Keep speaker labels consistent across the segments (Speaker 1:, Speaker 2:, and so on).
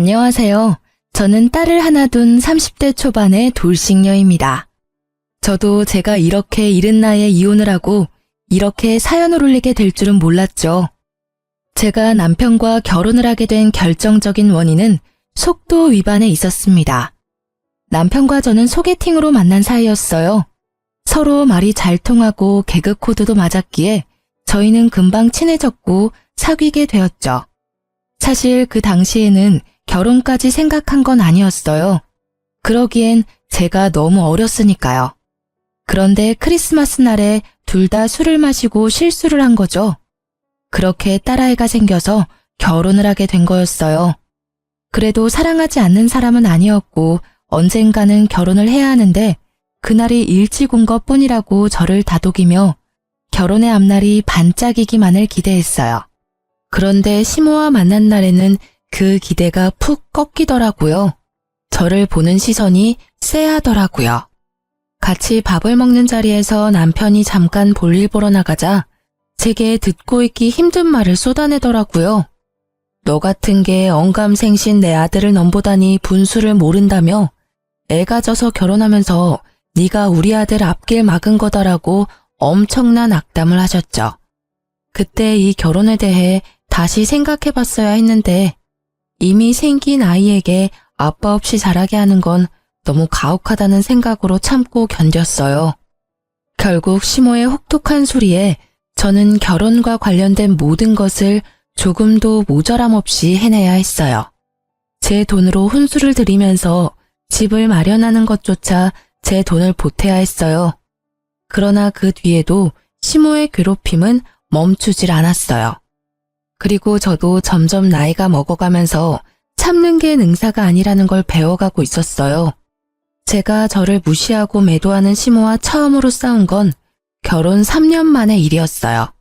Speaker 1: 안녕하세요. 저는 딸을 하나 둔 30대 초반의 돌싱녀입니다. 저도 제가 이렇게 이른 나이에 이혼을 하고 이렇게 사연을 올리게 될 줄은 몰랐죠. 제가 남편과 결혼을 하게 된 결정적인 원인은 속도 위반에 있었습니다. 남편과 저는 소개팅으로 만난 사이였어요. 서로 말이 잘 통하고 개그 코드도 맞았기에 저희는 금방 친해졌고 사귀게 되었죠. 사실 그 당시에는 결혼까지 생각한 건 아니었어요. 그러기엔 제가 너무 어렸으니까요. 그런데 크리스마스 날에 둘 다 술을 마시고 실수를 한 거죠. 그렇게 딸아이가 생겨서 결혼을 하게 된 거였어요. 그래도 사랑하지 않는 사람은 아니었고 언젠가는 결혼을 해야 하는데 그날이 일찍 온 것뿐이라고 저를 다독이며 결혼의 앞날이 반짝이기만을 기대했어요. 그런데 시모와 만난 날에는 그 기대가 푹 꺾이더라고요. 저를 보는 시선이 쎄하더라고요. 같이 밥을 먹는 자리에서 남편이 잠깐 볼일 보러 나가자 제게 듣고 있기 힘든 말을 쏟아내더라고요. 너 같은 게 언감생신 내 아들을 넘보다니 분수를 모른다며 애가 져서 결혼하면서 네가 우리 아들 앞길 막은 거다라고 엄청난 악담을 하셨죠. 그때 이 결혼에 대해 다시 생각해봤어야 했는데 이미 생긴 아이에게 아빠 없이 자라게 하는 건 너무 가혹하다는 생각으로 참고 견뎠어요. 결국 시모의 혹독한 소리에 저는 결혼과 관련된 모든 것을 조금도 모자람 없이 해내야 했어요. 제 돈으로 혼수를 들이면서 집을 마련하는 것조차 제 돈을 보태야 했어요. 그러나 그 뒤에도 시모의 괴롭힘은 멈추질 않았어요. 그리고 저도 점점 나이가 먹어가면서 참는 게 능사가 아니라는 걸 배워가고 있었어요. 제가 저를 무시하고 매도하는 시모와 처음으로 싸운 건 결혼 3년 만의 일이었어요.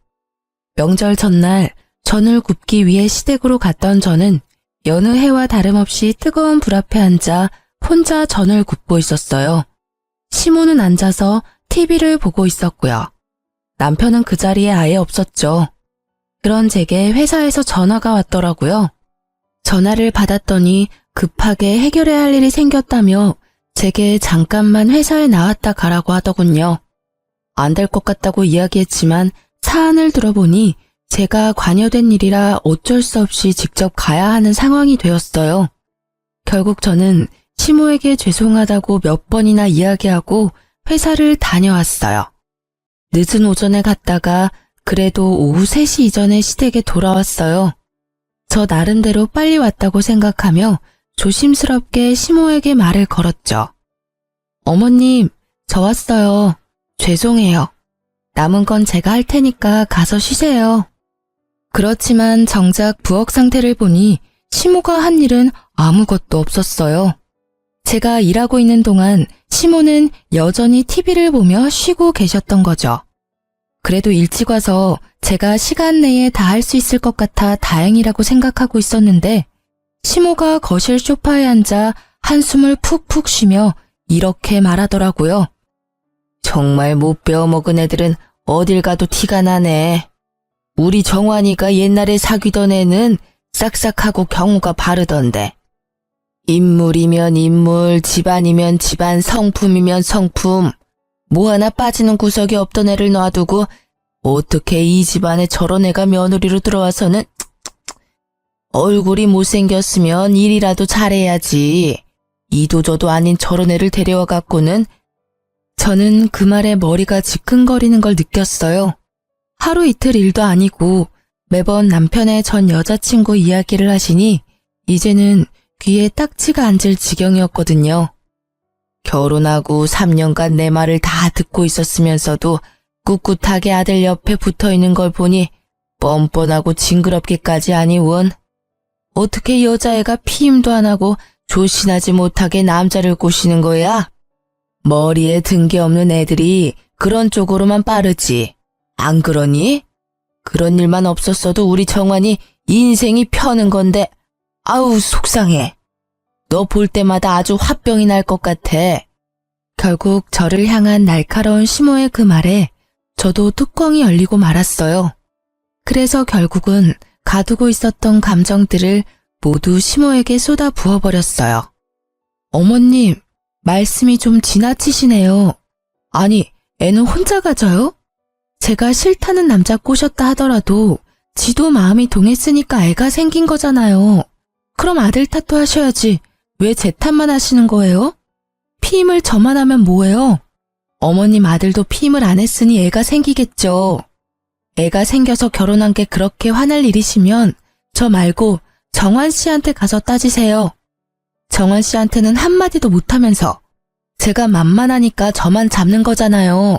Speaker 1: 명절 전날 전을 굽기 위해 시댁으로 갔던 저는 여느 해와 다름없이 뜨거운 불 앞에 앉아 혼자 전을 굽고 있었어요. 시모는 앉아서 TV를 보고 있었고요. 남편은 그 자리에 아예 없었죠. 그런 제게 회사에서 전화가 왔더라고요. 전화를 받았더니 급하게 해결해야 할 일이 생겼다며 제게 잠깐만 회사에 나왔다 가라고 하더군요. 안 될 것 같다고 이야기했지만 사안을 들어보니 제가 관여된 일이라 어쩔 수 없이 직접 가야 하는 상황이 되었어요. 결국 저는 시모에게 죄송하다고 몇 번이나 이야기하고 회사를 다녀왔어요. 늦은 오전에 갔다가 그래도 오후 3시 이전에 시댁에 돌아왔어요. 저 나름대로 빨리 왔다고 생각하며 조심스럽게 시모에게 말을 걸었죠. 어머님, 저 왔어요. 죄송해요. 남은 건 제가 할 테니까 가서 쉬세요. 그렇지만 정작 부엌 상태를 보니 시모가 한 일은 아무것도 없었어요. 제가 일하고 있는 동안 시모는 여전히 TV를 보며 쉬고 계셨던 거죠. 그래도 일찍 와서 제가 시간 내에 다 할 수 있을 것 같아 다행이라고 생각하고 있었는데 시모가 거실 소파에 앉아 한숨을 푹푹 쉬며 이렇게 말하더라고요. 정말 못 배워먹은 애들은 어딜 가도 티가 나네. 우리 정환이가 옛날에 사귀던 애는 싹싹하고 경우가 바르던데. 인물이면 인물, 집안이면 집안, 성품이면 성품. 뭐 하나 빠지는 구석이 없던 애를 놔두고 어떻게 이 집안에 저런 애가 며느리로 들어와서는 얼굴이 못생겼으면 일이라도 잘해야지. 이도저도 아닌 저런 애를 데려와 갖고는. 저는 그 말에 머리가 지끈거리는 걸 느꼈어요. 하루 이틀 일도 아니고 매번 남편의 전 여자친구 이야기를 하시니 이제는 귀에 딱지가 앉을 지경이었거든요. 결혼하고 3년간 내 말을 다 듣고 있었으면서도 꿋꿋하게 아들 옆에 붙어있는 걸 보니 뻔뻔하고 징그럽기까지 하니 원. 어떻게 여자애가 피임도 안 하고 조신하지 못하게 남자를 꼬시는 거야? 머리에 든 게 없는 애들이 그런 쪽으로만 빠르지. 안 그러니? 그런 일만 없었어도 우리 정환이 인생이 펴는 건데 아우 속상해. 너 볼 때마다 아주 화병이 날 것 같아. 결국 저를 향한 날카로운 시모의 그 말에 저도 뚜껑이 열리고 말았어요. 그래서 결국은 가두고 있었던 감정들을 모두 시모에게 쏟아 부어버렸어요. 어머님, 말씀이 좀 지나치시네요. 아니, 애는 혼자 가져요? 제가 싫다는 남자 꼬셨다 하더라도 지도 마음이 동했으니까 애가 생긴 거잖아요. 그럼 아들 탓도 하셔야지. 왜 제 탓만 하시는 거예요? 피임을 저만 하면 뭐예요? 어머님 아들도 피임을 안 했으니 애가 생기겠죠. 애가 생겨서 결혼한 게 그렇게 화날 일이시면 저 말고 정환 씨한테 가서 따지세요. 정환 씨한테는 한마디도 못하면서 제가 만만하니까 저만 잡는 거잖아요.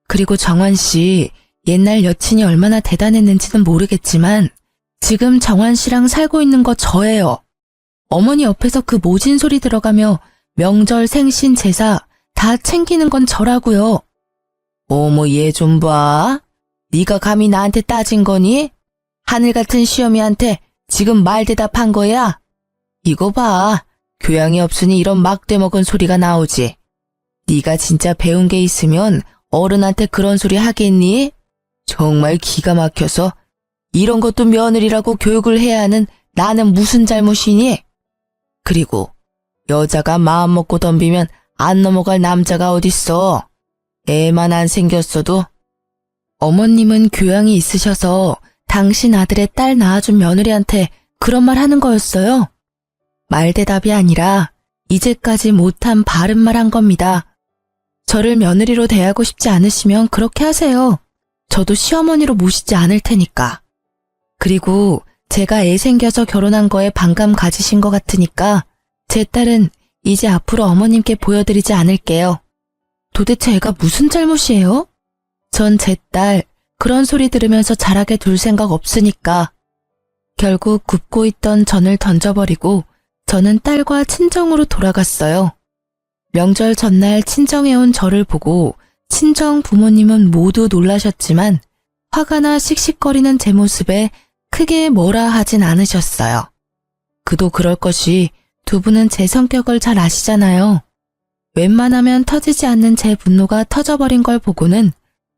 Speaker 1: 그리고 정환 씨 옛날 여친이 얼마나 대단했는지는 모르겠지만 지금 정환 씨랑 살고 있는 거 저예요. 어머니 옆에서 그 모진 소리 들어가며 명절 생신 제사 다 챙기는 건 저라고요. 어머 얘 좀 봐. 네가 감히 나한테 따진 거니? 하늘 같은 시어미한테 지금 말 대답한 거야? 이거 봐. 교양이 없으니 이런 막대 먹은 소리가 나오지. 네가 진짜 배운 게 있으면 어른한테 그런 소리 하겠니? 정말 기가 막혀서 이런 것도 며느리라고 교육을 해야 하는 나는 무슨 잘못이니? 그리고 여자가 마음 먹고 덤비면 안 넘어갈 남자가 어딨어. 애만 안 생겼어도. 어머님은 교양이 있으셔서 당신 아들의 딸 낳아준 며느리한테 그런 말 하는 거였어요. 말대답이 아니라 이제까지 못한 바른 말 한 겁니다. 저를 며느리로 대하고 싶지 않으시면 그렇게 하세요. 저도 시어머니로 모시지 않을 테니까. 그리고 제가 애 생겨서 결혼한 거에 반감 가지신 것 같으니까 제 딸은 이제 앞으로 어머님께 보여드리지 않을게요. 도대체 애가 무슨 잘못이에요? 전 제 딸 그런 소리 들으면서 자라게 둘 생각 없으니까. 결국 굽고 있던 전을 던져버리고 저는 딸과 친정으로 돌아갔어요. 명절 전날 친정에 온 저를 보고 친정 부모님은 모두 놀라셨지만 화가 나 씩씩거리는 제 모습에 크게 뭐라 하진 않으셨어요. 그도 그럴 것이 두 분은 제 성격을 잘 아시잖아요. 웬만하면 터지지 않는 제 분노가 터져버린 걸 보고는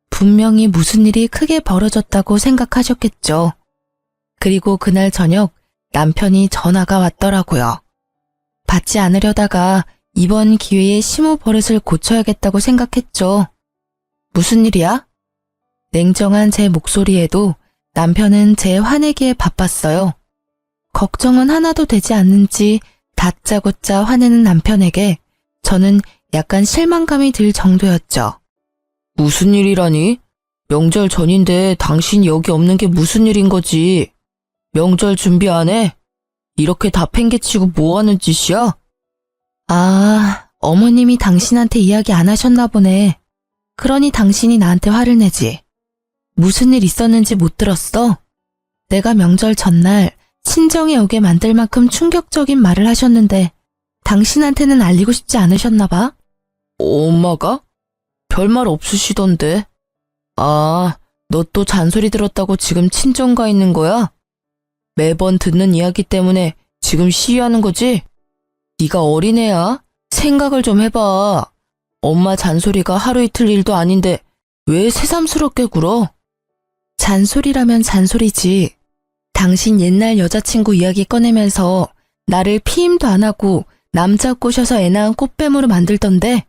Speaker 1: 분명히 무슨 일이 크게 벌어졌다고 생각하셨겠죠. 그리고 그날 저녁 남편이 전화가 왔더라고요. 받지 않으려다가 이번 기회에 시모 버릇을 고쳐야겠다고 생각했죠. 무슨 일이야? 냉정한 제 목소리에도 남편은 제 화내기에 바빴어요. 걱정은 하나도 되지 않는지 다짜고짜 화내는 남편에게 저는 약간 실망감이 들 정도였죠. 무슨 일이라니? 명절 전인데 당신이 여기 없는 게 무슨 일인 거지? 명절 준비 안 해? 이렇게 다 팽개치고 뭐 하는 짓이야? 아, 어머님이 당신한테 이야기 안 하셨나 보네. 그러니 당신이 나한테 화를 내지. 무슨 일 있었는지 못 들었어? 내가 명절 전날 친정에 오게 만들 만큼 충격적인 말을 하셨는데 당신한테는 알리고 싶지 않으셨나 봐? 엄마가? 별말 없으시던데. 아, 너 또 잔소리 들었다고 지금 친정 가 있는 거야? 매번 듣는 이야기 때문에 지금 시위하는 거지? 네가 어린애야? 생각을 좀 해봐. 엄마 잔소리가 하루 이틀 일도 아닌데 왜 새삼스럽게 굴어? 잔소리라면 잔소리지. 당신 옛날 여자친구 이야기 꺼내면서 나를 피임도 안 하고 남자 꼬셔서 애 낳은 꽃뱀으로 만들던데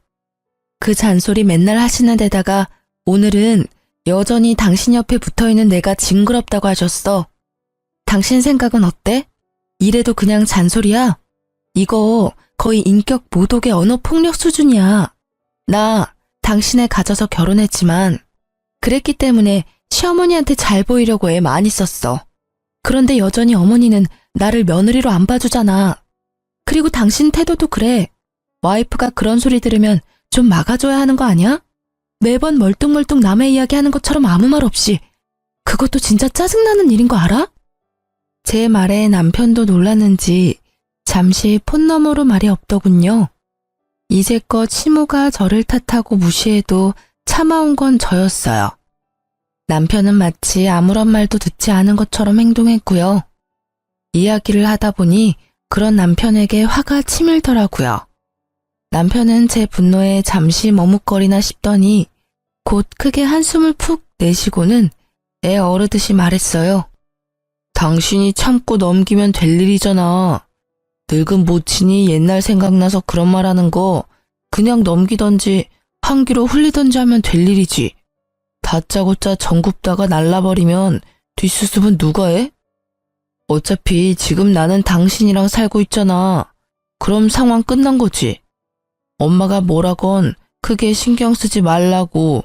Speaker 1: 그 잔소리 맨날 하시는 데다가 오늘은 여전히 당신 옆에 붙어있는 내가 징그럽다고 하셨어. 당신 생각은 어때? 이래도 그냥 잔소리야? 이거 거의 인격 모독의 언어폭력 수준이야. 나 당신을 가져서 결혼했지만 그랬기 때문에 시어머니한테 잘 보이려고 애 많이 썼어. 그런데 여전히 어머니는 나를 며느리로 안 봐주잖아. 그리고 당신 태도도 그래. 와이프가 그런 소리 들으면 좀 막아줘야 하는 거 아니야? 매번 멀뚱멀뚱 남의 이야기 하는 것처럼 아무 말 없이. 그것도 진짜 짜증나는 일인 거 알아? 제 말에 남편도 놀랐는지 잠시 폰 너머로 말이 없더군요. 이제껏 시모가 저를 탓하고 무시해도 참아온 건 저였어요. 남편은 마치 아무런 말도 듣지 않은 것처럼 행동했고요. 이야기를 하다 보니 그런 남편에게 화가 치밀더라고요. 남편은 제 분노에 잠시 머뭇거리나 싶더니 곧 크게 한숨을 푹 내쉬고는 애 어르듯이 말했어요. 당신이 참고 넘기면 될 일이잖아. 늙은 모친이 옛날 생각나서 그런 말 하는 거 그냥 넘기던지 한 귀로 흘리던지 하면 될 일이지. 다짜고짜 정굽다가 날라버리면 뒷수습은 누가 해? 어차피 지금 나는 당신이랑 살고 있잖아. 그럼 상황 끝난 거지. 엄마가 뭐라건 크게 신경 쓰지 말라고.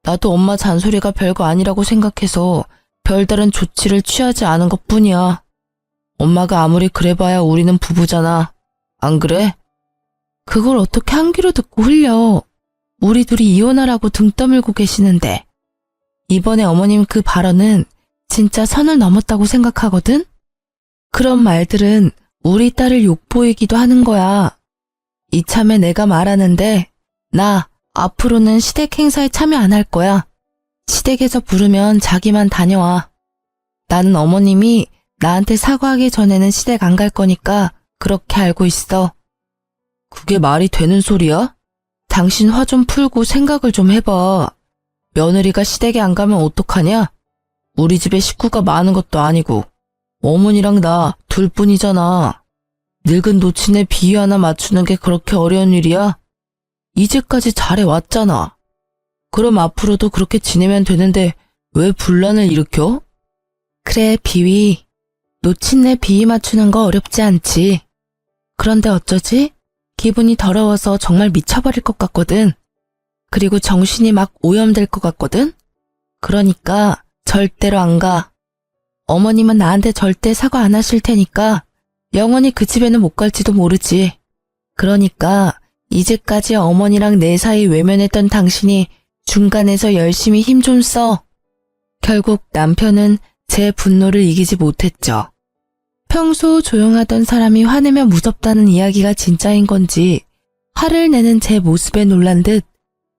Speaker 1: 나도 엄마 잔소리가 별거 아니라고 생각해서 별다른 조치를 취하지 않은 것뿐이야. 엄마가 아무리 그래봐야 우리는 부부잖아. 안 그래? 그걸 어떻게 한 귀로 듣고 흘려. 우리 둘이 이혼하라고 등 떠밀고 계시는데. 이번에 어머님 그 발언은 진짜 선을 넘었다고 생각하거든? 그런 말들은 우리 딸을 욕보이기도 하는 거야. 이참에 내가 말하는데 나 앞으로는 시댁 행사에 참여 안 할 거야. 시댁에서 부르면 자기만 다녀와. 나는 어머님이 나한테 사과하기 전에는 시댁 안 갈 거니까 그렇게 알고 있어. 그게 말이 되는 소리야? 당신 화 좀 풀고 생각을 좀 해봐. 며느리가 시댁에 안 가면 어떡하냐? 우리 집에 식구가 많은 것도 아니고 어머니랑 나 둘뿐이잖아. 늙은 노친의 비위 하나 맞추는 게 그렇게 어려운 일이야? 이제까지 잘해왔잖아. 그럼 앞으로도 그렇게 지내면 되는데 왜 분란을 일으켜? 그래, 비위. 노친네 비위 맞추는 거 어렵지 않지. 그런데 어쩌지? 기분이 더러워서 정말 미쳐버릴 것 같거든. 그리고 정신이 막 오염될 것 같거든. 그러니까 절대로 안 가. 어머님은 나한테 절대 사과 안 하실 테니까 영원히 그 집에는 못 갈지도 모르지. 그러니까 이제까지 어머니랑 내 사이 외면했던 당신이 중간에서 열심히 힘 좀 써. 결국 남편은 제 분노를 이기지 못했죠. 평소 조용하던 사람이 화내면 무섭다는 이야기가 진짜인 건지 화를 내는 제 모습에 놀란 듯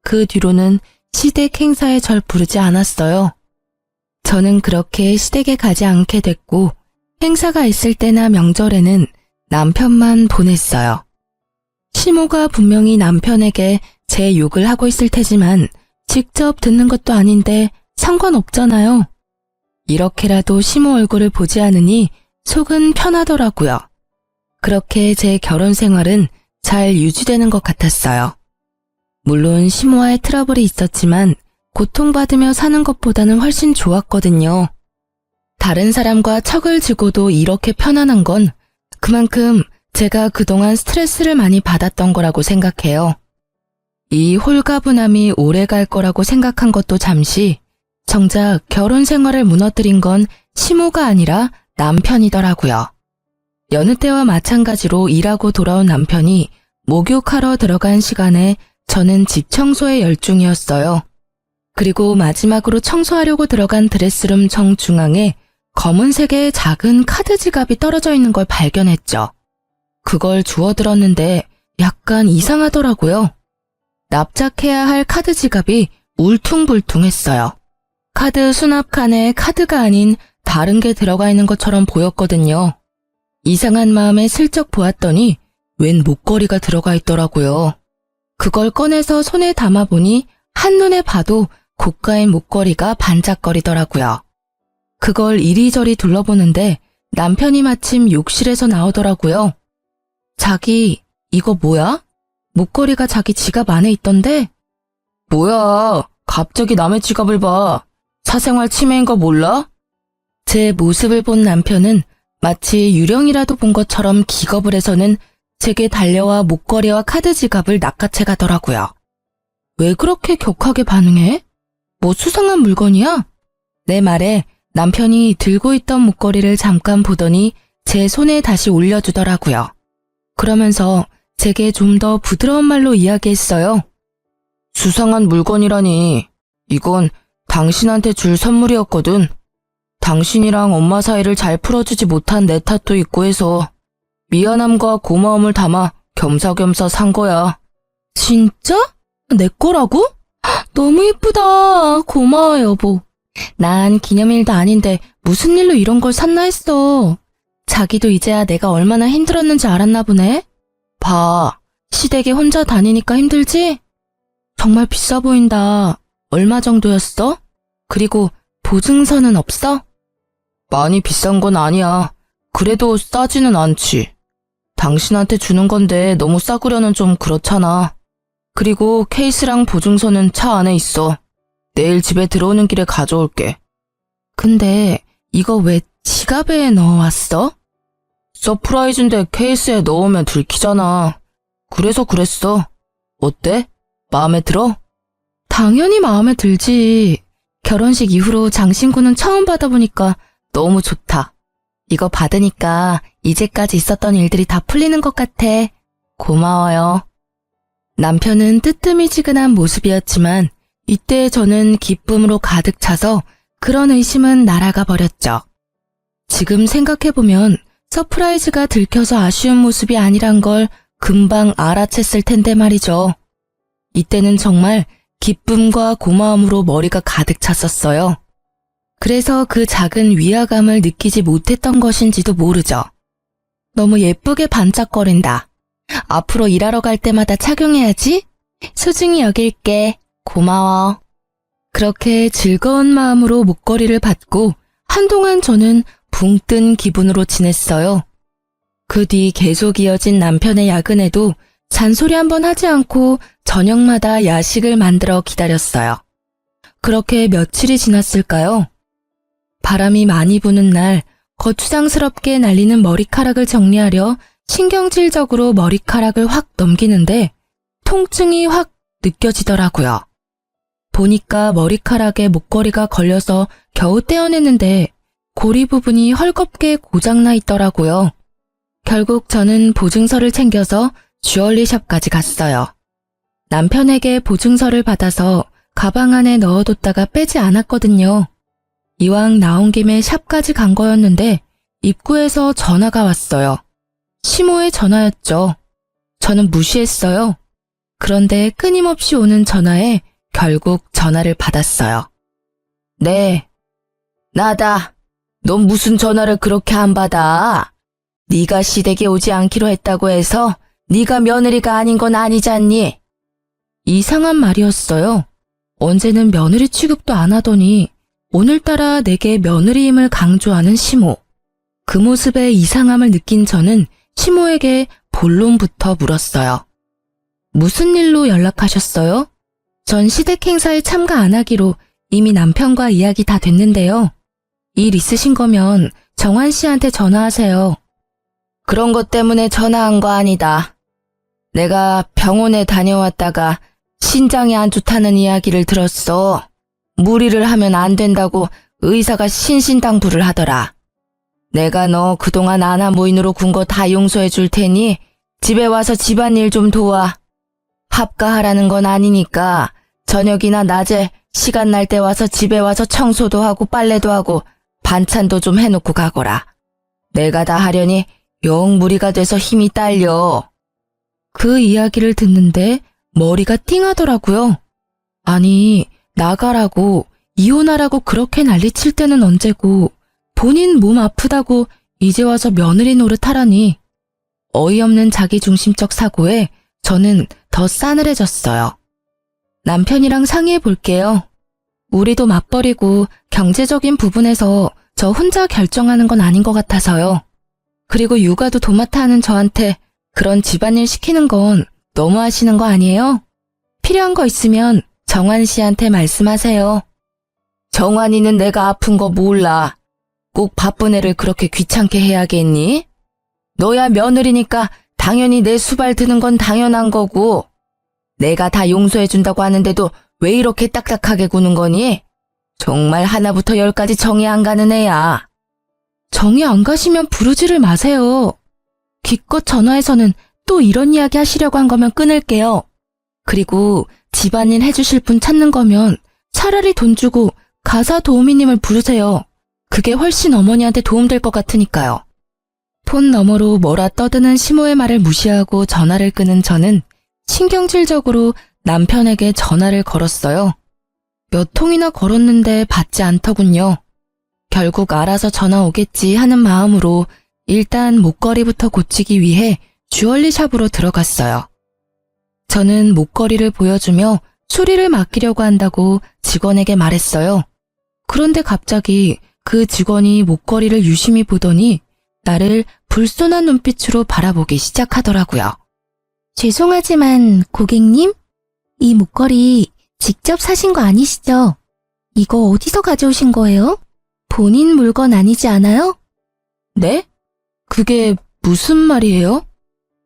Speaker 1: 그 뒤로는 시댁 행사에 절 부르지 않았어요. 저는 그렇게 시댁에 가지 않게 됐고 행사가 있을 때나 명절에는 남편만 보냈어요. 시모가 분명히 남편에게 제 욕을 하고 있을 테지만 직접 듣는 것도 아닌데 상관없잖아요. 이렇게라도 시모 얼굴을 보지 않으니 속은 편하더라고요. 그렇게 제 결혼 생활은 잘 유지되는 것 같았어요. 물론 시모와의 트러블이 있었지만 고통받으며 사는 것보다는 훨씬 좋았거든요. 다른 사람과 척을 지고도 이렇게 편안한 건 그만큼 제가 그동안 스트레스를 많이 받았던 거라고 생각해요. 이 홀가분함이 오래 갈 거라고 생각한 것도 잠시, 정작 결혼 생활을 무너뜨린 건 시모가 아니라 남편이더라고요. 여느 때와 마찬가지로 일하고 돌아온 남편이 목욕하러 들어간 시간에 저는 집 청소에 열중이었어요. 그리고 마지막으로 청소하려고 들어간 드레스룸 정중앙에 검은색의 작은 카드 지갑이 떨어져 있는 걸 발견했죠. 그걸 주워들었는데 약간 이상하더라고요. 납작해야 할 카드 지갑이 울퉁불퉁했어요. 카드 수납칸에 카드가 아닌 다른 게 들어가 있는 것처럼 보였거든요. 이상한 마음에 슬쩍 보았더니 웬 목걸이가 들어가 있더라고요. 그걸 꺼내서 손에 담아보니 한눈에 봐도 고가의 목걸이가 반짝거리더라고요. 그걸 이리저리 둘러보는데 남편이 마침 욕실에서 나오더라고요. 자기, 이거 뭐야? 목걸이가 자기 지갑 안에 있던데? 뭐야, 갑자기 남의 지갑을 봐. 사생활 침해인 거 몰라? 제 모습을 본 남편은 마치 유령이라도 본 것처럼 기겁을 해서는 제게 달려와 목걸이와 카드 지갑을 낚아채 가더라고요. 왜 그렇게 격하게 반응해? 뭐 수상한 물건이야? 내 말에 남편이 들고 있던 목걸이를 잠깐 보더니 제 손에 다시 올려주더라고요. 그러면서 제게 좀 더 부드러운 말로 이야기했어요. 수상한 물건이라니. 이건 당신한테 줄 선물이었거든. 당신이랑 엄마 사이를 잘 풀어주지 못한 내 탓도 있고 해서 미안함과 고마움을 담아 겸사겸사 산 거야. 진짜? 내 거라고? 너무 예쁘다. 고마워, 여보. 난 기념일도 아닌데 무슨 일로 이런 걸 샀나 했어. 자기도 이제야 내가 얼마나 힘들었는지 알았나 보네. 봐, 시댁에 혼자 다니니까 힘들지? 정말 비싸 보인다. 얼마 정도였어? 그리고 보증서는 없어? 많이 비싼 건 아니야. 그래도 싸지는 않지. 당신한테 주는 건데 너무 싸구려는 좀 그렇잖아. 그리고 케이스랑 보증서는 차 안에 있어. 내일 집에 들어오는 길에 가져올게. 근데 이거 왜 지갑에 넣어왔어? 서프라이즈인데 케이스에 넣으면 들키잖아. 그래서 그랬어. 어때? 마음에 들어? 당연히 마음에 들지. 결혼식 이후로 장신구는 처음 받아보니까 너무 좋다. 이거 받으니까 이제까지 있었던 일들이 다 풀리는 것 같아. 고마워요. 남편은 뜨뜨미지근한 모습이었지만 이때 저는 기쁨으로 가득 차서 그런 의심은 날아가 버렸죠. 지금 생각해보면 서프라이즈가 들켜서 아쉬운 모습이 아니란 걸 금방 알아챘을 텐데 말이죠. 이때는 정말 기쁨과 고마움으로 머리가 가득 찼었어요. 그래서 그 작은 위화감을 느끼지 못했던 것인지도 모르죠. 너무 예쁘게 반짝거린다. 앞으로 일하러 갈 때마다 착용해야지. 소중히 여길게. 고마워. 그렇게 즐거운 마음으로 목걸이를 받고 한동안 저는 붕 뜬 기분으로 지냈어요. 그 뒤 계속 이어진 남편의 야근에도 잔소리 한번 하지 않고 저녁마다 야식을 만들어 기다렸어요. 그렇게 며칠이 지났을까요? 바람이 많이 부는 날 거추장스럽게 날리는 머리카락을 정리하려 신경질적으로 머리카락을 확 넘기는데 통증이 확 느껴지더라고요. 보니까 머리카락에 목걸이가 걸려서 겨우 떼어냈는데 고리 부분이 헐겁게 고장나 있더라고요. 결국 저는 보증서를 챙겨서 주얼리샵까지 갔어요. 남편에게 보증서를 받아서 가방 안에 넣어뒀다가 빼지 않았거든요. 이왕 나온 김에 샵까지 간 거였는데 입구에서 전화가 왔어요. 시모의 전화였죠. 저는 무시했어요. 그런데 끊임없이 오는 전화에 결국 전화를 받았어요. 네, 나다. 넌 무슨 전화를 그렇게 안 받아? 네가 시댁에 오지 않기로 했다고 해서 네가 며느리가 아닌 건 아니잖니? 이상한 말이었어요. 언제는 며느리 취급도 안 하더니 오늘따라 내게 며느리임을 강조하는 시모. 그 모습에 이상함을 느낀 저는 시모에게 본론부터 물었어요. 무슨 일로 연락하셨어요? 전 시댁 행사에 참가 안 하기로 이미 남편과 이야기 다 됐는데요. 일 있으신 거면 정환 씨한테 전화하세요. 그런 것 때문에 전화한 거 아니다. 내가 병원에 다녀왔다가 신장이 안 좋다는 이야기를 들었어. 무리를 하면 안 된다고 의사가 신신당부를 하더라. 내가 너 그동안 아나무인으로 군 거 다 용서해 줄 테니 집에 와서 집안일 좀 도와. 합가하라는 건 아니니까 저녁이나 낮에 시간 날 때 와서 집에 와서 청소도 하고 빨래도 하고 반찬도 좀 해놓고 가거라. 내가 다 하려니 영 무리가 돼서 힘이 딸려. 그 이야기를 듣는데 머리가 띵하더라고요. 아니, 나가라고, 이혼하라고 그렇게 난리칠 때는 언제고 본인 몸 아프다고 이제 와서 며느리 노릇하라니. 어이없는 자기중심적 사고에 저는 더 싸늘해졌어요. 남편이랑 상의해 볼게요. 우리도 맞벌이고 경제적인 부분에서 저 혼자 결정하는 건 아닌 것 같아서요. 그리고 육아도 도맡아 하는 저한테 그런 집안일 시키는 건 너무 하시는 거 아니에요? 필요한 거 있으면 정환 씨한테 말씀하세요. 정환이는 내가 아픈 거 몰라. 꼭 바쁜 애를 그렇게 귀찮게 해야겠니? 너야 며느리니까 당연히 내 수발 드는 건 당연한 거고 내가 다 용서해준다고 하는데도 왜 이렇게 딱딱하게 구는 거니? 정말 하나부터 열까지 정이 안 가는 애야. 정이 안 가시면 부르지를 마세요. 기껏 전화해서는 또 이런 이야기 하시려고 한 거면 끊을게요. 그리고 집안일 해주실 분 찾는 거면 차라리 돈 주고 가사 도우미님을 부르세요. 그게 훨씬 어머니한테 도움될 것 같으니까요. 폰 너머로 뭐라 떠드는 시모의 말을 무시하고 전화를 끄는 저는 신경질적으로 남편에게 전화를 걸었어요. 몇 통이나 걸었는데 받지 않더군요. 결국 알아서 전화 오겠지 하는 마음으로 일단 목걸이부터 고치기 위해 주얼리 샵으로 들어갔어요. 저는 목걸이를 보여주며 수리를 맡기려고 한다고 직원에게 말했어요. 그런데 갑자기 그 직원이 목걸이를 유심히 보더니 나를 불손한 눈빛으로 바라보기 시작하더라고요. 죄송하지만 고객님, 이 목걸이 직접 사신 거 아니시죠? 이거 어디서 가져오신 거예요? 본인 물건 아니지 않아요? 네? 그게 무슨 말이에요?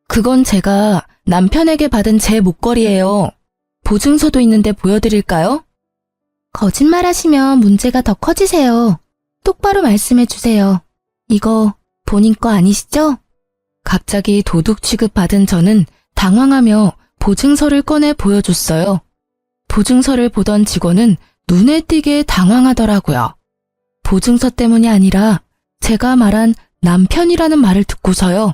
Speaker 1: 그건 제가 남편에게 받은 제 목걸이예요. 보증서도 있는데 보여드릴까요? 거짓말하시면 문제가 더 커지세요. 똑바로 말씀해 주세요. 이거 본인 거 아니시죠? 갑자기 도둑 취급받은 저는 당황하며 보증서를 꺼내 보여줬어요. 보증서를 보던 직원은 눈에 띄게 당황하더라고요. 보증서 때문이 아니라 제가 말한 남편이라는 말을 듣고서요.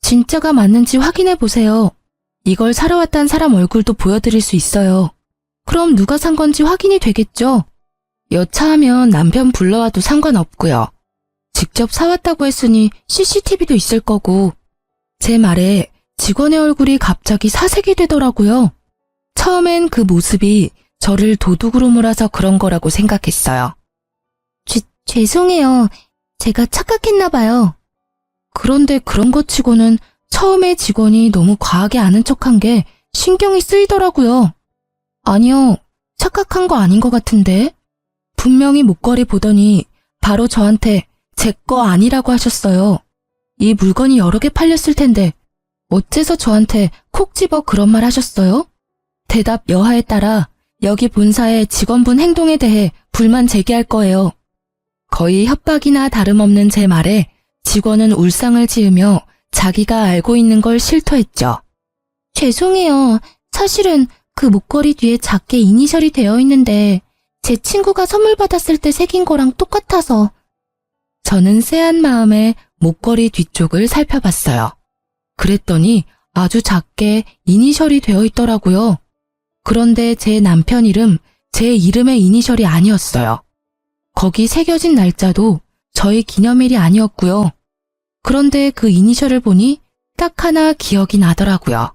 Speaker 1: 진짜가 맞는지 확인해 보세요. 이걸 사러 왔다는 사람 얼굴도 보여드릴 수 있어요. 그럼 누가 산 건지 확인이 되겠죠? 여차하면 남편 불러와도 상관없고요. 직접 사왔다고 했으니 CCTV도 있을 거고. 제 말에 직원의 얼굴이 갑자기 사색이 되더라고요. 처음엔 그 모습이 저를 도둑으로 몰아서 그런 거라고 생각했어요. 죄송해요. 제가 착각했나 봐요. 그런데 그런 것 치고는 처음에 직원이 너무 과하게 아는 척한 게 신경이 쓰이더라고요. 아니요, 착각한 거 아닌 것 같은데? 분명히 목걸이 보더니 바로 저한테 제 거 아니라고 하셨어요. 이 물건이 여러 개 팔렸을 텐데 어째서 저한테 콕 집어 그런 말 하셨어요? 대답 여하에 따라 여기 본사의 직원분 행동에 대해 불만 제기할 거예요. 거의 협박이나 다름없는 제 말에 직원은 울상을 지으며 자기가 알고 있는 걸 실토했죠. 죄송해요. 사실은 그 목걸이 뒤에 작게 이니셜이 되어 있는데 제 친구가 선물 받았을 때 새긴 거랑 똑같아서. 저는 쎄한 마음에 목걸이 뒤쪽을 살펴봤어요. 그랬더니 아주 작게 이니셜이 되어 있더라고요. 그런데 제 남편 이름, 제 이름의 이니셜이 아니었어요. 거기 새겨진 날짜도 저희 기념일이 아니었고요. 그런데 그 이니셜을 보니 딱 하나 기억이 나더라고요.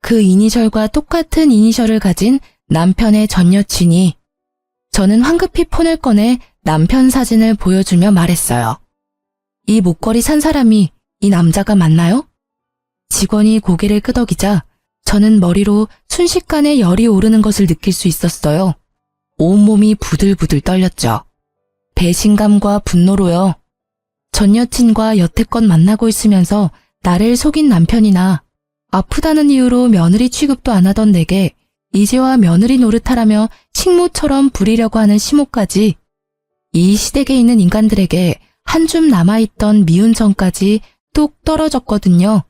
Speaker 1: 그 이니셜과 똑같은 이니셜을 가진 남편의 전 여친이. 저는 황급히 폰을 꺼내 남편 사진을 보여주며 말했어요. 이 목걸이 산 사람이 이 남자가 맞나요? 직원이 고개를 끄덕이자 저는 머리로 순식간에 열이 오르는 것을 느낄 수 있었어요. 온몸이 부들부들 떨렸죠. 배신감과 분노로요. 전 여친과 여태껏 만나고 있으면서 나를 속인 남편이나 아프다는 이유로 며느리 취급도 안 하던 내게 이제와 며느리 노릇하라며 식모처럼 부리려고 하는 시모까지, 이 시댁에 있는 인간들에게 한 줌 남아있던 미운 정까지 뚝 떨어졌거든요.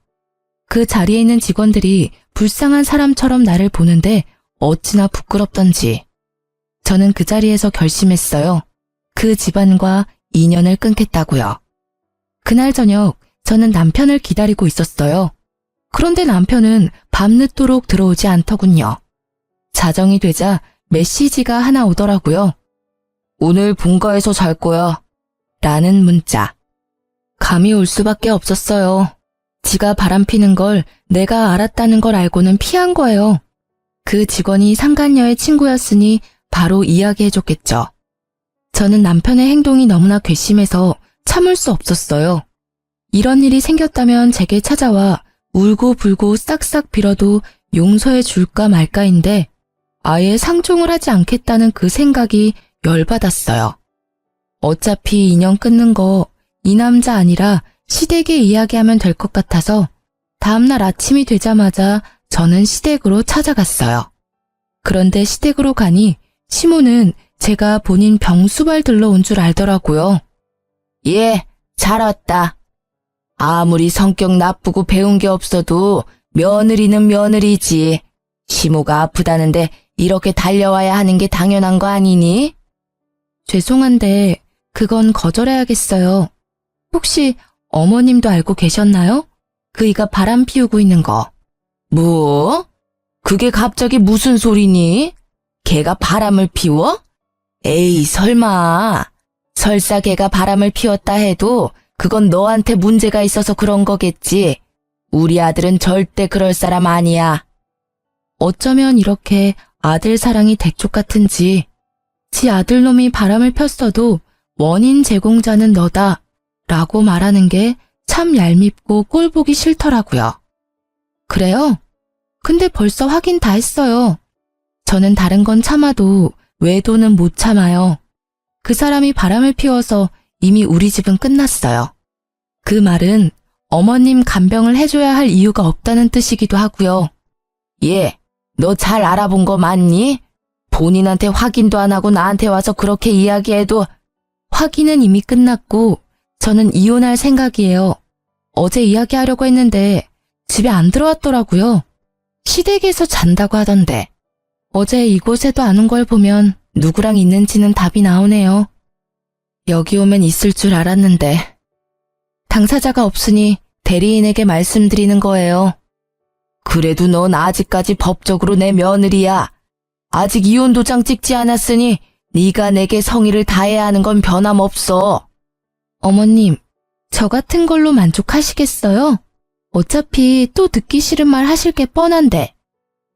Speaker 1: 그 자리에 있는 직원들이 불쌍한 사람처럼 나를 보는데 어찌나 부끄럽던지. 저는 그 자리에서 결심했어요. 그 집안과 인연을 끊겠다고요. 그날 저녁 저는 남편을 기다리고 있었어요. 그런데 남편은 밤늦도록 들어오지 않더군요. 자정이 되자 메시지가 하나 오더라고요. 오늘 본가에서 잘 거야. 라는 문자. 감이 올 수밖에 없었어요. 지가 바람피는 걸 내가 알았다는 걸 알고는 피한 거예요. 그 직원이 상간녀의 친구였으니 바로 이야기해줬겠죠. 저는 남편의 행동이 너무나 괘씸해서 참을 수 없었어요. 이런 일이 생겼다면 제게 찾아와 울고불고 싹싹 빌어도 용서해 줄까 말까인데 아예 상종을 하지 않겠다는 그 생각이 열받았어요. 어차피 인연 끊는 거 이 남자 아니라 시댁에 이야기하면 될 것 같아서 다음날 아침이 되자마자 저는 시댁으로 찾아갔어요. 그런데 시댁으로 가니 시모는 제가 본인 병수발 들러온 줄 알더라고요. 예, 잘 왔다. 아무리 성격 나쁘고 배운 게 없어도 며느리는 며느리지. 시모가 아프다는데 이렇게 달려와야 하는 게 당연한 거 아니니? 죄송한데 그건 거절해야겠어요. 혹시 어머님도 알고 계셨나요? 그이가 바람 피우고 있는 거. 뭐? 그게 갑자기 무슨 소리니? 걔가 바람을 피워? 에이, 설마. 설사 걔가 바람을 피웠다 해도 그건 너한테 문제가 있어서 그런 거겠지. 우리 아들은 절대 그럴 사람 아니야. 어쩌면 이렇게 아들 사랑이 대쪽 같은지. 지 아들놈이 바람을 폈어도 원인 제공자는 너다 라고 말하는 게 참 얄밉고 꼴보기 싫더라고요. 그래요? 근데 벌써 확인 다 했어요. 저는 다른 건 참아도 외도는 못 참아요. 그 사람이 바람을 피워서 이미 우리 집은 끝났어요. 그 말은 어머님 간병을 해줘야 할 이유가 없다는 뜻이기도 하고요. 예, 너 잘 알아본 거 맞니? 본인한테 확인도 안 하고 나한테 와서 그렇게 이야기해도. 확인은 이미 끝났고 저는 이혼할 생각이에요. 어제 이야기하려고 했는데 집에 안 들어왔더라고요. 시댁에서 잔다고 하던데. 어제 이곳에도 안 온 걸 보면 누구랑 있는지는 답이 나오네요. 여기 오면 있을 줄 알았는데. 당사자가 없으니 대리인에게 말씀드리는 거예요. 그래도 넌 아직까지 법적으로 내 며느리야. 아직 이혼 도장 찍지 않았으니 네가 내게 성의를 다해야 하는 건 변함없어. 어머님, 저 같은 걸로 만족하시겠어요? 어차피 또 듣기 싫은 말 하실 게 뻔한데.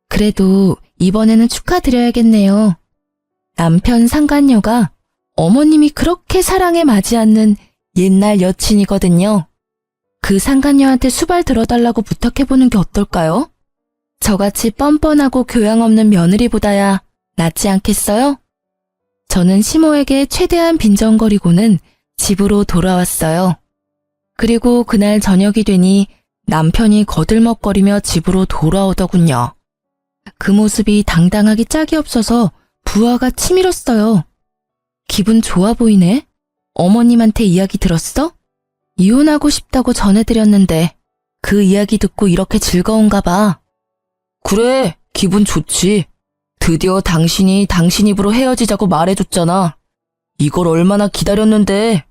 Speaker 1: 그래도 이번에는 축하드려야겠네요. 남편 상간녀가 어머님이 그렇게 사랑에 맞지 않는 옛날 여친이거든요. 그 상간녀한테 수발 들어달라고 부탁해보는 게 어떨까요? 저같이 뻔뻔하고 교양 없는 며느리보다야 낫지 않겠어요? 저는 시모에게 최대한 빈정거리고는 집으로 돌아왔어요. 그리고 그날 저녁이 되니 남편이 거들먹거리며 집으로 돌아오더군요. 그 모습이 당당하기 짝이 없어서 부하가 치밀었어요. 기분 좋아 보이네? 어머님한테 이야기 들었어? 이혼하고 싶다고 전해드렸는데 그 이야기 듣고 이렇게 즐거운가 봐. 그래, 기분 좋지. 드디어 당신이 당신 입으로 헤어지자고 말해줬잖아. 이걸 얼마나 기다렸는데.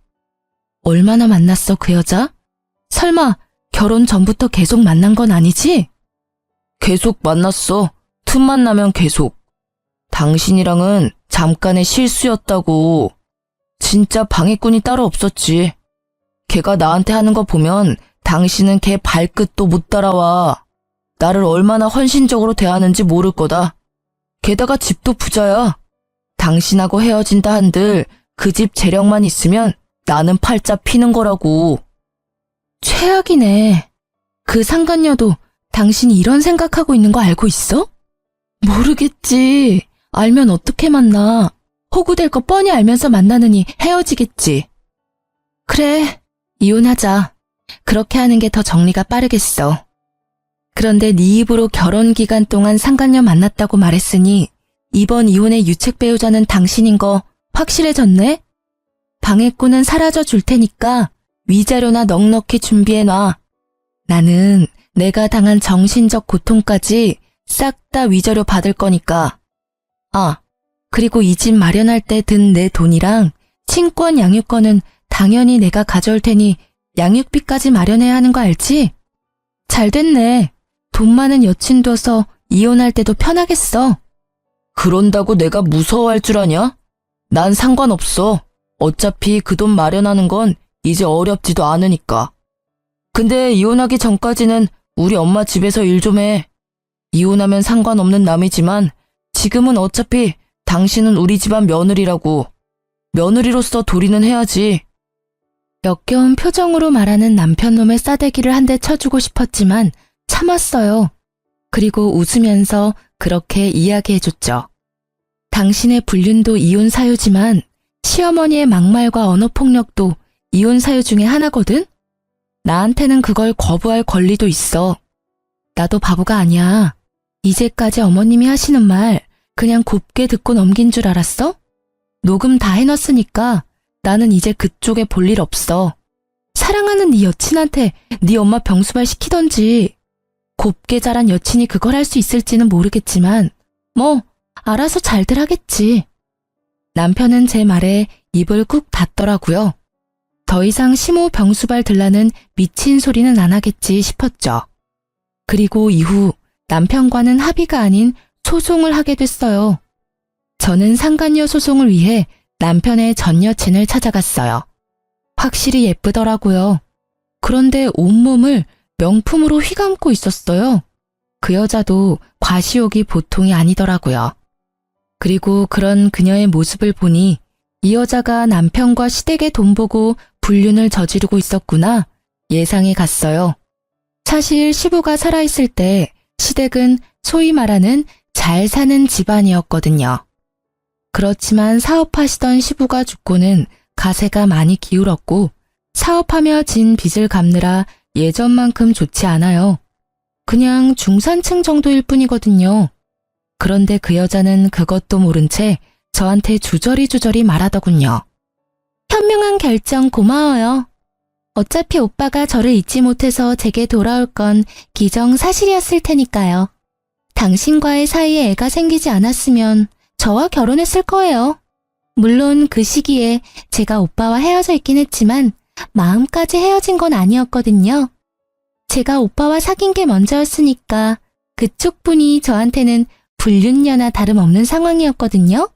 Speaker 1: 얼마나 만났어, 그 여자? 설마 결혼 전부터 계속 만난 건 아니지? 계속 만났어. 틈만 나면 계속. 당신이랑은 잠깐의 실수였다고. 진짜 방해꾼이 따로 없었지. 걔가 나한테 하는 거 보면 당신은 걔 발끝도 못 따라와. 나를 얼마나 헌신적으로 대하는지 모를 거다. 게다가 집도 부자야. 당신하고 헤어진다 한들 그 집 재력만 있으면 나는 팔자 피는 거라고. 최악이네. 그 상간녀도 당신이 이런 생각하고 있는 거 알고 있어? 모르겠지. 알면 어떻게 만나. 호구될 거 뻔히 알면서 만나느니 헤어지겠지. 그래, 이혼하자. 그렇게 하는 게 더 정리가 빠르겠어. 그런데 네 입으로 결혼 기간 동안 상간녀 만났다고 말했으니 이번 이혼의 유책 배우자는 당신인 거 확실해졌네? 방해꾼은 사라져 줄 테니까 위자료나 넉넉히 준비해놔. 나는 내가 당한 정신적 고통까지 싹 다 위자료 받을 거니까. 아, 그리고 이 집 마련할 때 든 내 돈이랑 친권 양육권은 당연히 내가 가져올 테니 양육비까지 마련해야 하는 거 알지? 잘 됐네. 돈 많은 여친 둬서 이혼할 때도 편하겠어. 그런다고 내가 무서워할 줄 아냐? 난 상관없어. 어차피 그 돈 마련하는 건 이제 어렵지도 않으니까. 근데 이혼하기 전까지는 우리 엄마 집에서 일 좀 해. 이혼하면 상관없는 남이지만 지금은 어차피 당신은 우리 집안 며느리라고. 며느리로서 도리는 해야지. 역겨운 표정으로 말하는 남편놈의 싸대기를 한 대 쳐주고 싶었지만 참았어요. 그리고 웃으면서 그렇게 이야기해줬죠. 당신의 불륜도 이혼 사유지만 시어머니의 막말과 언어폭력도 이혼 사유 중에 하나거든? 나한테는 그걸 거부할 권리도 있어. 나도 바보가 아니야. 이제까지 어머님이 하시는 말 그냥 곱게 듣고 넘긴 줄 알았어? 녹음 다 해놨으니까 나는 이제 그쪽에 볼 일 없어. 사랑하는 네 여친한테 네 엄마 병수발 시키던지. 곱게 자란 여친이 그걸 할 수 있을지는 모르겠지만 뭐 알아서 잘들 하겠지. 남편은 제 말에 입을 꾹 닫더라고요. 더 이상 시모 병수발 들라는 미친 소리는 안 하겠지 싶었죠. 그리고 이후 남편과는 합의가 아닌 소송을 하게 됐어요. 저는 상간녀 소송을 위해 남편의 전 여친을 찾아갔어요. 확실히 예쁘더라고요. 그런데 온몸을 명품으로 휘감고 있었어요. 그 여자도 과시욕이 보통이 아니더라고요. 그리고 그런 그녀의 모습을 보니 이 여자가 남편과 시댁의 돈 보고 불륜을 저지르고 있었구나 예상이 갔어요. 사실 시부가 살아있을 때 시댁은 소위 말하는 잘 사는 집안이었거든요. 그렇지만 사업하시던 시부가 죽고는 가세가 많이 기울었고 사업하며 진 빚을 갚느라 예전만큼 좋지 않아요. 그냥 중산층 정도일 뿐이거든요. 그런데 그 여자는 그것도 모른 채 저한테 주저리 말하더군요. 현명한 결정 고마워요. 어차피 오빠가 저를 잊지 못해서 제게 돌아올 건 기정사실이었을 테니까요. 당신과의 사이에 애가 생기지 않았으면 저와 결혼했을 거예요. 물론 그 시기에 제가 오빠와 헤어져 있긴 했지만 마음까지 헤어진 건 아니었거든요. 제가 오빠와 사귄 게 먼저였으니까 그쪽 분이 저한테는 불륜녀나 다름없는 상황이었거든요.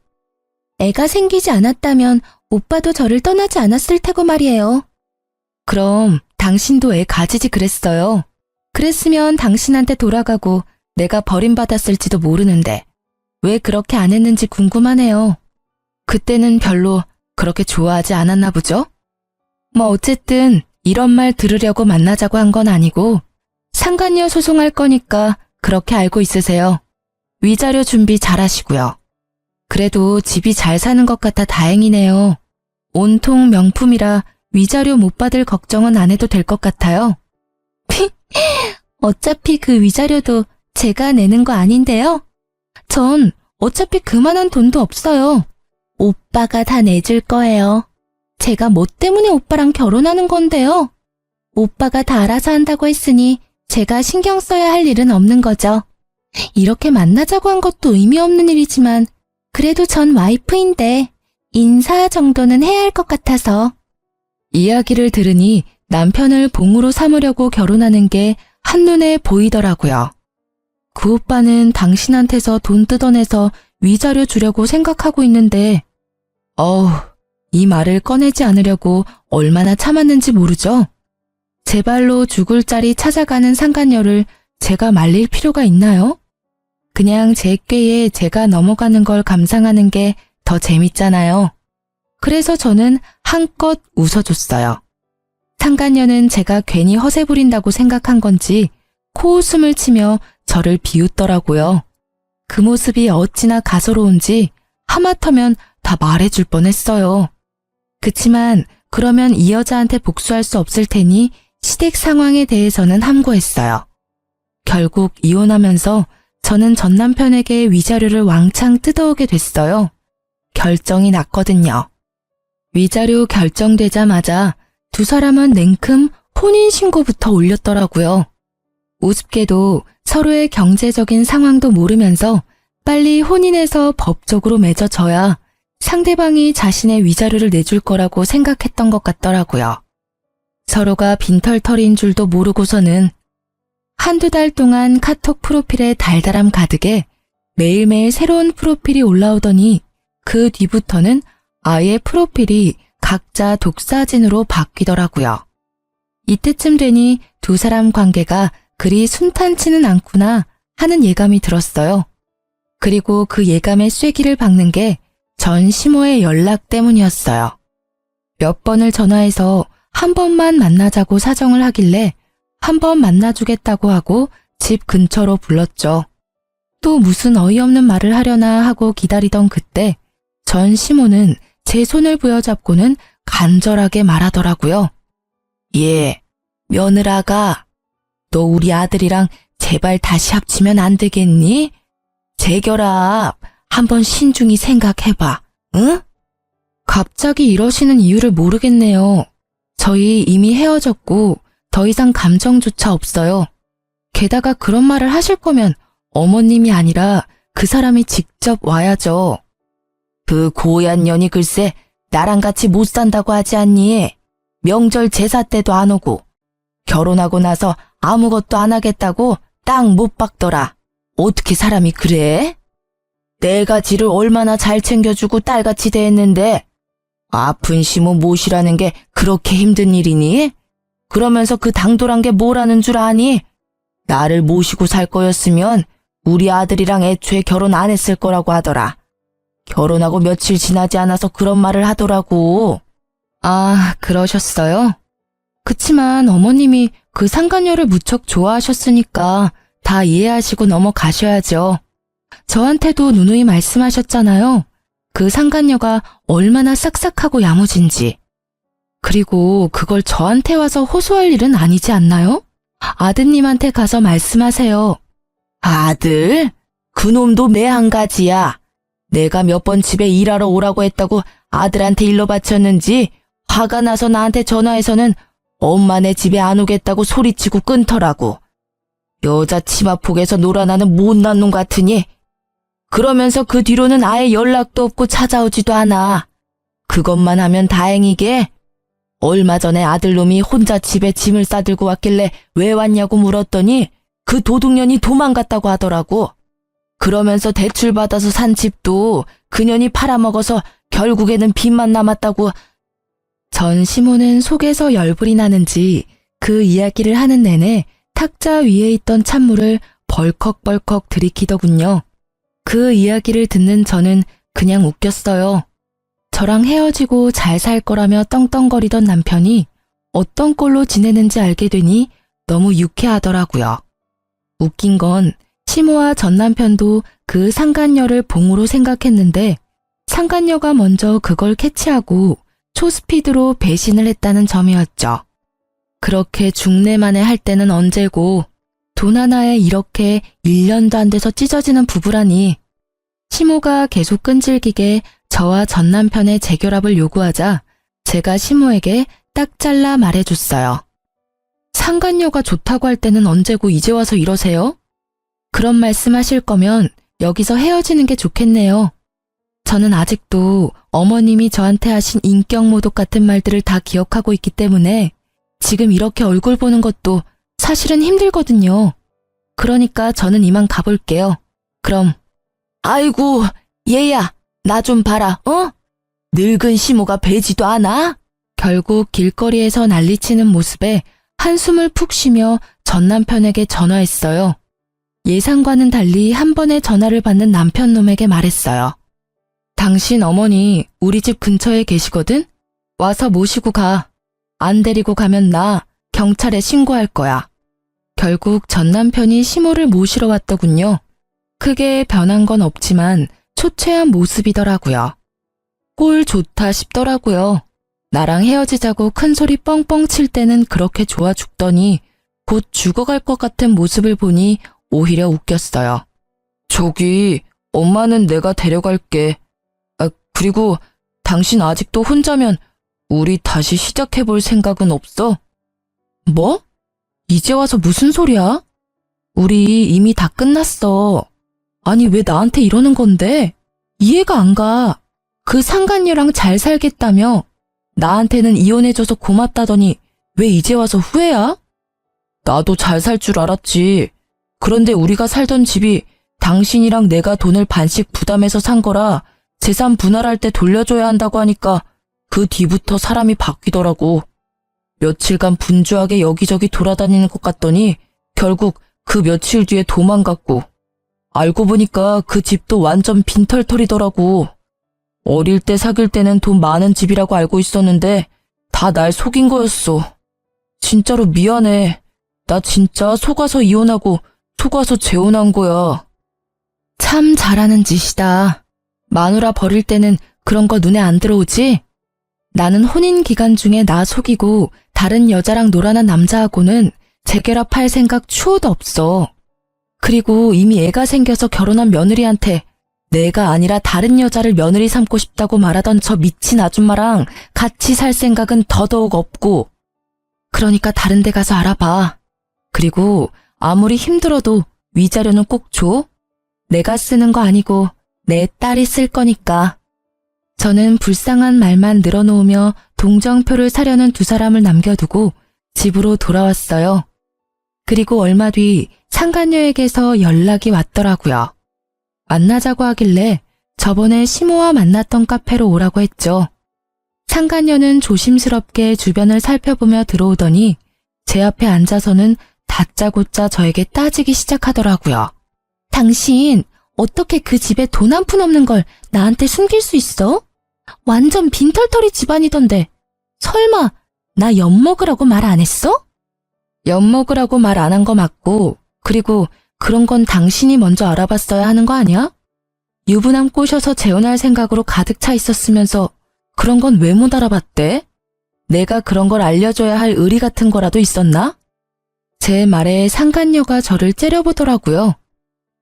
Speaker 1: 애가 생기지 않았다면 오빠도 저를 떠나지 않았을 테고 말이에요. 그럼 당신도 애 가지지 그랬어요. 그랬으면 당신한테 돌아가고 내가 버림받았을지도 모르는데 왜 그렇게 안 했는지 궁금하네요. 그때는 별로 그렇게 좋아하지 않았나 보죠? 뭐 어쨌든 이런 말 들으려고 만나자고 한 건 아니고 상간녀 소송할 거니까 그렇게 알고 있으세요. 위자료 준비 잘 하시고요. 그래도 집이 잘 사는 것 같아 다행이네요. 온통 명품이라 위자료 못 받을 걱정은 안 해도 될 것 같아요. 어차피 그 위자료도 제가 내는 거 아닌데요. 전 어차피 그만한 돈도 없어요. 오빠가 다 내줄 거예요. 제가 뭐 때문에 오빠랑 결혼하는 건데요. 오빠가 다 알아서 한다고 했으니 제가 신경 써야 할 일은 없는 거죠. 이렇게 만나자고 한 것도 의미 없는 일이지만 그래도 전 와이프인데 인사 정도는 해야 할 것 같아서. 이야기를 들으니 남편을 봉으로 삼으려고 결혼하는 게 한눈에 보이더라고요. 그 오빠는 당신한테서 돈 뜯어내서 위자료 주려고 생각하고 있는데 이 말을 꺼내지 않으려고 얼마나 참았는지 모르죠? 제 발로 죽을 자리 찾아가는 상간녀를 제가 말릴 필요가 있나요? 그냥 제 꾀에 제가 넘어가는 걸 감상하는 게 더 재밌잖아요. 그래서 저는 한껏 웃어줬어요. 상간녀는 제가 괜히 허세 부린다고 생각한 건지 코웃음을 치며 저를 비웃더라고요. 그 모습이 어찌나 가소로운지 하마터면 다 말해줄 뻔했어요. 그치만 그러면 이 여자한테 복수할 수 없을 테니 시댁 상황에 대해서는 함구했어요. 결국 이혼하면서 저는 전 남편에게 위자료를 왕창 뜯어오게 됐어요. 결정이 났거든요. 위자료 결정되자마자 두 사람은 냉큼 혼인신고부터 올렸더라고요. 우습게도 서로의 경제적인 상황도 모르면서 빨리 혼인해서 법적으로 맺어져야 상대방이 자신의 위자료를 내줄 거라고 생각했던 것 같더라고요. 서로가 빈털터리인 줄도 모르고서는 한두 달 동안 카톡 프로필에 달달함 가득에 매일매일 새로운 프로필이 올라오더니 그 뒤부터는 아예 프로필이 각자 독사진으로 바뀌더라고요. 이때쯤 되니 두 사람 관계가 그리 순탄치는 않구나 하는 예감이 들었어요. 그리고 그 예감의 쐐기를 박는 게 전 시모의 연락 때문이었어요. 몇 번을 전화해서 한 번만 만나자고 사정을 하길래 한 번 만나주겠다고 하고 집 근처로 불렀죠. 또 무슨 어이없는 말을 하려나 하고 기다리던 그때 전 시모는 제 손을 부여잡고는 간절하게 말하더라고요. 예, 며느라가, 너 우리 아들이랑 제발 다시 합치면 안 되겠니? 재결합 한번 신중히 생각해봐, 응? 갑자기 이러시는 이유를 모르겠네요. 저희 이미 헤어졌고 더 이상 감정조차 없어요. 게다가 그런 말을 하실 거면 어머님이 아니라 그 사람이 직접 와야죠. 그 고얀 년이 글쎄 나랑 같이 못 산다고 하지 않니? 명절 제사 때도 안 오고 결혼하고 나서 아무것도 안 하겠다고 땅 못 박더라. 어떻게 사람이 그래? 내가 지를 얼마나 잘 챙겨주고 딸같이 대했는데 아픈 시모 모시라는 게 그렇게 힘든 일이니? 그러면서 그 당돌한 게 뭐라는 줄 아니? 나를 모시고 살 거였으면 우리 아들이랑 애초에 결혼 안 했을 거라고 하더라. 결혼하고 며칠 지나지 않아서 그런 말을 하더라고. 아, 그러셨어요? 그치만 어머님이 그 상간녀를 무척 좋아하셨으니까 다 이해하시고 넘어가셔야죠. 저한테도 누누이 말씀하셨잖아요. 그 상간녀가 얼마나 싹싹하고 야무진지. 그리고 그걸 저한테 와서 호소할 일은 아니지 않나요? 아드님한테 가서 말씀하세요. 아들? 그놈도 매 한 가지야. 내가 몇 번 집에 일하러 오라고 했다고 아들한테 일러 바쳤는지 화가 나서 나한테 전화해서는 엄마네 집에 안 오겠다고 소리치고 끊더라고. 여자 치마폭에서 놀아나는 못난 놈 같으니. 그러면서 그 뒤로는 아예 연락도 없고 찾아오지도 않아. 그것만 하면 다행이게. 얼마 전에 아들놈이 혼자 집에 짐을 싸들고 왔길래 왜 왔냐고 물었더니 그 도둑년이 도망갔다고 하더라고. 그러면서 대출받아서 산 집도 그년이 팔아먹어서 결국에는 빚만 남았다고. 전 시모는 속에서 열불이 나는지 그 이야기를 하는 내내 탁자 위에 있던 찬물을 벌컥벌컥 들이키더군요. 그 이야기를 듣는 저는 그냥 웃겼어요. 저랑 헤어지고 잘 살 거라며 떵떵거리던 남편이 어떤 꼴로 지내는지 알게 되니 너무 유쾌하더라고요. 웃긴 건 시모와 전 남편도 그 상간녀를 봉으로 생각했는데 상간녀가 먼저 그걸 캐치하고 초스피드로 배신을 했다는 점이었죠. 그렇게 중내만에 할 때는 언제고 돈 하나에 이렇게 1년도 안 돼서 찢어지는 부부라니. 시모가 계속 끈질기게 저와 전 남편의 재결합을 요구하자 제가 시모에게 딱 잘라 말해줬어요. 상간녀가 좋다고 할 때는 언제고 이제 와서 이러세요? 그런 말씀하실 거면 여기서 헤어지는 게 좋겠네요. 저는 아직도 어머님이 저한테 하신 인격모독 같은 말들을 다 기억하고 있기 때문에 지금 이렇게 얼굴 보는 것도 사실은 힘들거든요. 그러니까 저는 이만 가볼게요. 그럼. 아이고, 얘야, 나 좀 봐라, 어? 늙은 시모가 배지도 않아? 결국 길거리에서 난리치는 모습에 한숨을 푹 쉬며 전 남편에게 전화했어요. 예상과는 달리 한 번에 전화를 받는 남편놈에게 말했어요. 당신 어머니 우리 집 근처에 계시거든? 와서 모시고 가. 안 데리고 가면 나 경찰에 신고할 거야. 결국 전 남편이 시모를 모시러 왔더군요. 크게 변한 건 없지만 초췌한 모습이더라고요. 꼴 좋다 싶더라고요. 나랑 헤어지자고 큰 소리 뻥뻥 칠 때는 그렇게 좋아 죽더니 곧 죽어갈 것 같은 모습을 보니 오히려 웃겼어요. 저기, 엄마는 내가 데려갈게. 그리고 당신 아직도 혼자면 우리 다시 시작해볼 생각은 없어? 뭐? 이제 와서 무슨 소리야? 우리 이미 다 끝났어. 아니 왜 나한테 이러는 건데? 이해가 안 가. 그 상간녀랑 잘 살겠다며 나한테는 이혼해줘서 고맙다더니 왜 이제 와서 후회야? 나도 잘 살 줄 알았지. 그런데 우리가 살던 집이 당신이랑 내가 돈을 반씩 부담해서 산 거라 재산 분할할 때 돌려줘야 한다고 하니까 그 뒤부터 사람이 바뀌더라고. 며칠간 분주하게 여기저기 돌아다니는 것 같더니 결국 그 며칠 뒤에 도망갔고 알고 보니까 그 집도 완전 빈털털이더라고. 어릴 때 사귈 때는 돈 많은 집이라고 알고 있었는데 다 날 속인 거였어. 진짜로 미안해. 나 진짜 속아서 이혼하고 속아서 재혼한 거야. 참 잘하는 짓이다. 마누라 버릴 때는 그런 거 눈에 안 들어오지? 나는 혼인 기간 중에 나 속이고 다른 여자랑 놀아난 남자하고는 재결합할 생각 추호도 없어. 그리고 이미 애가 생겨서 결혼한 며느리한테 내가 아니라 다른 여자를 며느리 삼고 싶다고 말하던 저 미친 아줌마랑 같이 살 생각은 더더욱 없고. 그러니까 다른 데 가서 알아봐. 그리고 아무리 힘들어도 위자료는 꼭 줘. 내가 쓰는 거 아니고 내 딸이 쓸 거니까. 저는 불쌍한 말만 늘어놓으며 동정표를 사려는 두 사람을 남겨두고 집으로 돌아왔어요. 그리고 얼마 뒤 상간녀에게서 연락이 왔더라고요. 만나자고 하길래 저번에 시모와 만났던 카페로 오라고 했죠. 상간녀는 조심스럽게 주변을 살펴보며 들어오더니 제 앞에 앉아서는 다짜고짜 저에게 따지기 시작하더라고요. 당신 어떻게 그 집에 돈 한 푼 없는 걸 나한테 숨길 수 있어? 완전 빈털터리 집안이던데. 설마 나 엿먹으라고 말 안 했어? 엿먹으라고 말 안 한 거 맞고, 그리고 그런 건 당신이 먼저 알아봤어야 하는 거 아니야? 유부남 꼬셔서 재혼할 생각으로 가득 차 있었으면서 그런 건 왜 못 알아봤대? 내가 그런 걸 알려줘야 할 의리 같은 거라도 있었나? 제 말에 상간녀가 저를 째려보더라고요.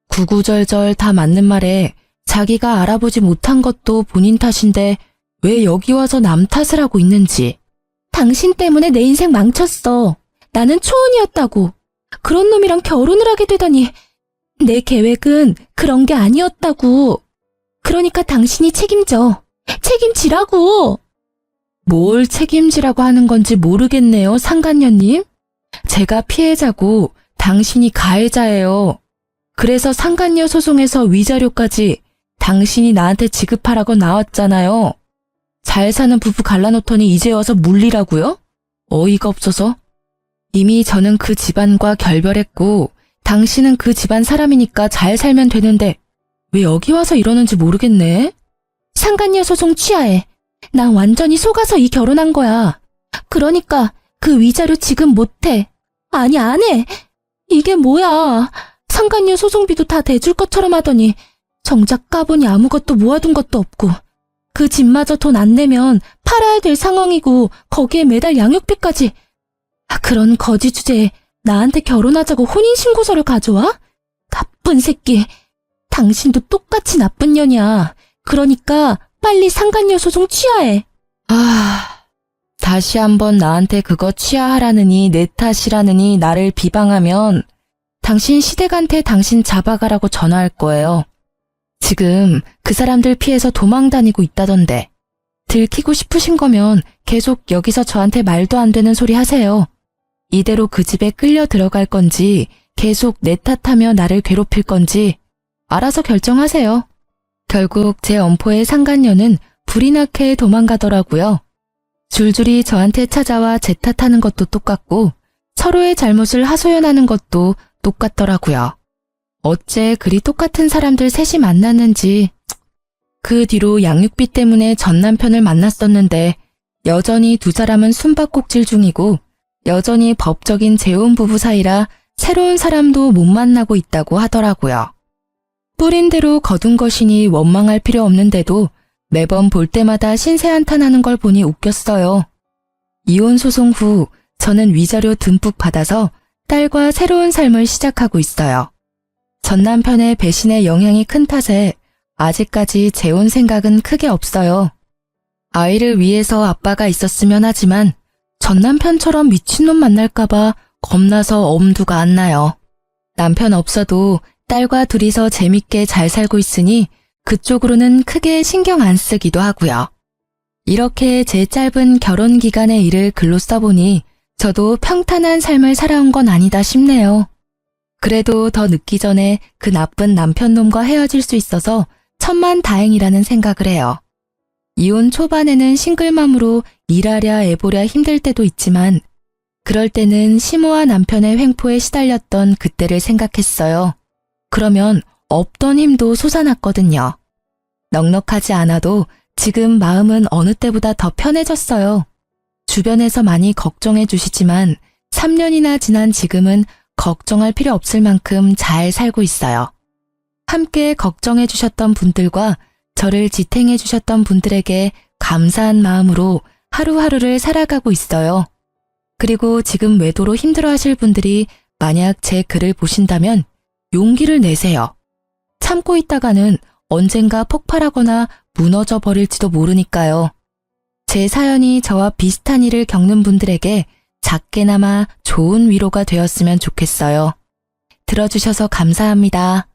Speaker 1: 구구절절 다 맞는 말에 자기가 알아보지 못한 것도 본인 탓인데 왜 여기 와서 남 탓을 하고 있는지. 당신 때문에 내 인생 망쳤어. 나는 초혼이었다고. 그런 놈이랑 결혼을 하게 되다니. 내 계획은 그런 게 아니었다고. 그러니까 당신이 책임져. 책임지라고. 뭘 책임지라고 하는 건지 모르겠네요, 상간녀님. 제가 피해자고 당신이 가해자예요. 그래서 상간녀 소송에서 위자료까지 당신이 나한테 지급하라고 나왔잖아요. 잘 사는 부부 갈라놓더니 이제 와서 물리라고요? 어이가 없어서. 이미 저는 그 집안과 결별했고 당신은 그 집안 사람이니까 잘 살면 되는데 왜 여기 와서 이러는지 모르겠네. 상간녀 소송 취하해. 나 완전히 속아서 이 결혼한 거야. 그러니까 그 위자료 지급 못해. 아니 안 해. 이게 뭐야. 상간녀 소송비도 다 대줄 것처럼 하더니 정작 까보니 아무것도 모아둔 것도 없고 그 집마저 돈 안 내면 팔아야 될 상황이고 거기에 매달 양육비까지. 그런 거지 주제에 나한테 결혼하자고 혼인신고서를 가져와? 나쁜 새끼. 당신도 똑같이 나쁜 년이야. 그러니까 빨리 상간녀 소송 취하해. 다시 한번 나한테 그거 취하하라느니 내 탓이라느니 나를 비방하면 당신 시댁한테 당신 잡아가라고 전화할 거예요. 지금 그 사람들 피해서 도망 다니고 있다던데. 들키고 싶으신 거면 계속 여기서 저한테 말도 안 되는 소리 하세요. 이대로 그 집에 끌려 들어갈 건지 계속 내 탓하며 나를 괴롭힐 건지 알아서 결정하세요. 결국 제 엄포의 상간녀는 불이 나게 도망가더라고요. 줄줄이 저한테 찾아와 제 탓하는 것도 똑같고 서로의 잘못을 하소연하는 것도 똑같더라고요. 어째 그리 똑같은 사람들 셋이 만났는지. 그 뒤로 양육비 때문에 전 남편을 만났었는데 여전히 두 사람은 숨바꼭질 중이고 여전히 법적인 재혼 부부 사이라 새로운 사람도 못 만나고 있다고 하더라고요. 뿌린 대로 거둔 것이니 원망할 필요 없는데도 매번 볼 때마다 신세한탄하는 걸 보니 웃겼어요. 이혼 소송 후 저는 위자료 듬뿍 받아서 딸과 새로운 삶을 시작하고 있어요. 전 남편의 배신의 영향이 큰 탓에 아직까지 재혼 생각은 크게 없어요. 아이를 위해서 아빠가 있었으면 하지만 전 남편처럼 미친놈 만날까봐 겁나서 엄두가 안 나요. 남편 없어도 딸과 둘이서 재밌게 잘 살고 있으니 그쪽으로는 크게 신경 안 쓰기도 하고요. 이렇게 제 짧은 결혼 기간의 일을 글로 써보니 저도 평탄한 삶을 살아온 건 아니다 싶네요. 그래도 더 늦기 전에 그 나쁜 남편놈과 헤어질 수 있어서 천만다행이라는 생각을 해요. 이혼 초반에는 싱글맘으로 일하랴 애보랴 힘들 때도 있지만 그럴 때는 시모와 남편의 횡포에 시달렸던 그때를 생각했어요. 그러면 없던 힘도 솟아났거든요. 넉넉하지 않아도 지금 마음은 어느 때보다 더 편해졌어요. 주변에서 많이 걱정해 주시지만 3년이나 지난 지금은 걱정할 필요 없을 만큼 잘 살고 있어요. 함께 걱정해 주셨던 분들과 저를 지탱해 주셨던 분들에게 감사한 마음으로 하루하루를 살아가고 있어요. 그리고 지금 외도로 힘들어 하실 분들이 만약 제 글을 보신다면 용기를 내세요. 참고 있다가는 언젠가 폭발하거나 무너져 버릴지도 모르니까요. 제 사연이 저와 비슷한 일을 겪는 분들에게 작게나마 좋은 위로가 되었으면 좋겠어요. 들어주셔서 감사합니다.